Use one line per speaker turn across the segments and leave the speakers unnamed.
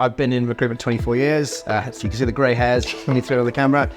I've been in recruitment 24 years, so you can see the grey hairs coming through on the camera.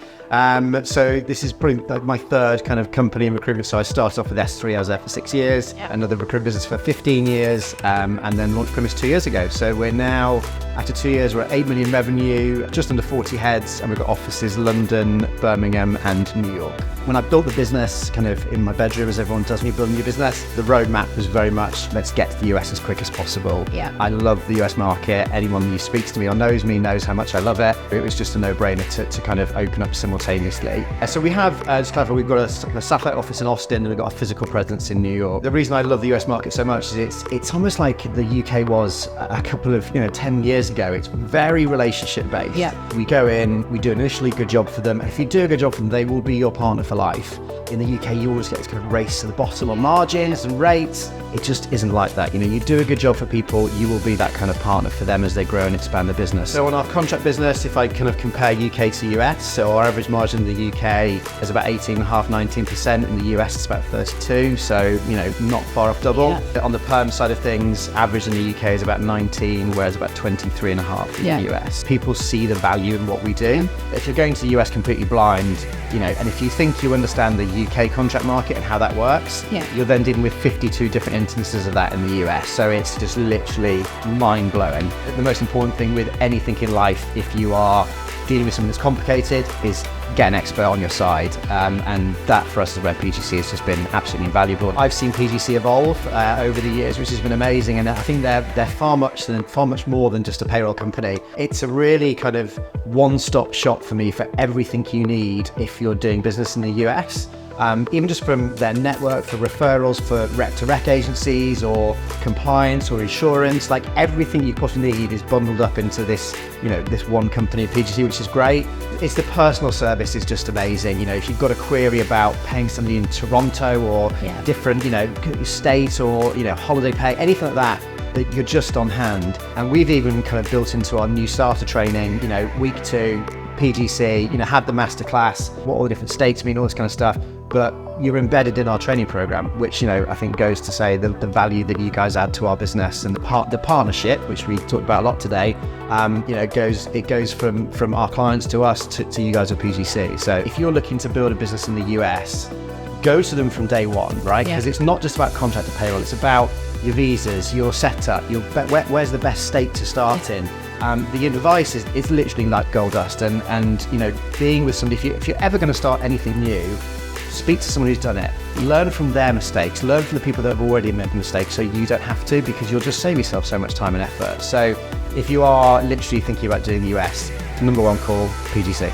So this is probably my third kind of company in recruitment. So I started off with S3, I was there for 6 years, another recruitment business for 15 years, and then launched Premise 2 years ago. So we're now, after 2 years, we're at 8 million revenue, just under 40 heads, and we've got offices London, Birmingham, and New York. When I built the business kind of in my bedroom, as everyone does when you build a new business, the roadmap was very much, let's get to the US as quick as possible. I love the US market. Anyone who speaks to me or knows me knows how much I love it. It was just a no-brainer to kind of open up simultaneously. So we have, just to clarify, we've got a satellite office in Austin, and we've got a physical presence in New York. The reason I love the US market so much is it's almost like the UK was a couple of, 10 years ago. It's very relationship-based. We go in, we do an initially good job for them. If you do a good job for them, they will be your partner for life. In the UK, you always get this kind of race to the bottom on margins and rates. It just isn't like that. You do a good job for people, you will be that kind of partner for them as they grow and expand their business. So on our contract business, if I kind of compare UK to US, so our average margin in the UK is about 18.5%, 19%. In the US, it's about 32%. So, not far off double. On the perm side of things, average in the UK is about 19, whereas about 23.5 in the US. People see the value in what we do. If you're going to the US completely blind, and if you think you understand the UK contract market and how that works, you're then dealing with 52 different instances of that in the US. So it's just literally mind-blowing. The most important thing with anything in life, if you are dealing with something that's complicated, is get an expert on your side. And that for us is where PGC has just been absolutely invaluable. I've seen PGC evolve over the years, which has been amazing. And I think they're far much more than just a payroll company. It's a really kind of one-stop shop for me for everything you need if you're doing business in the US. Even just from their network for referrals for rec-to-rec agencies or compliance or insurance, like everything you possibly need is bundled up into this, this one company, PGC, which is great. It's the personal service is just amazing. If you've got a query about paying somebody in Toronto or different, state or, holiday pay, anything like that you're just on hand. And we've even kind of built into our new starter training, week 2, PGC, had the masterclass, what all the different states mean, all this kind of stuff. But you're embedded in our training program, which, I think goes to say the value that you guys add to our business, and the partnership, which we talked about a lot today, goes from our clients to us to you guys at PGC. So if you're looking to build a business in the US, go to them from day one, right? Because it's not just about contractor payroll, it's about your visas, your setup, where's the best state to start in. The advice is literally like gold dust, and being with somebody, if you're ever going to start anything new, speak to someone who's done it. Learn from their mistakes. Learn from the people that have already made mistakes, so you don't have to, because you'll just save yourself so much time and effort. So if you are literally thinking about doing the US, number one call, PGC.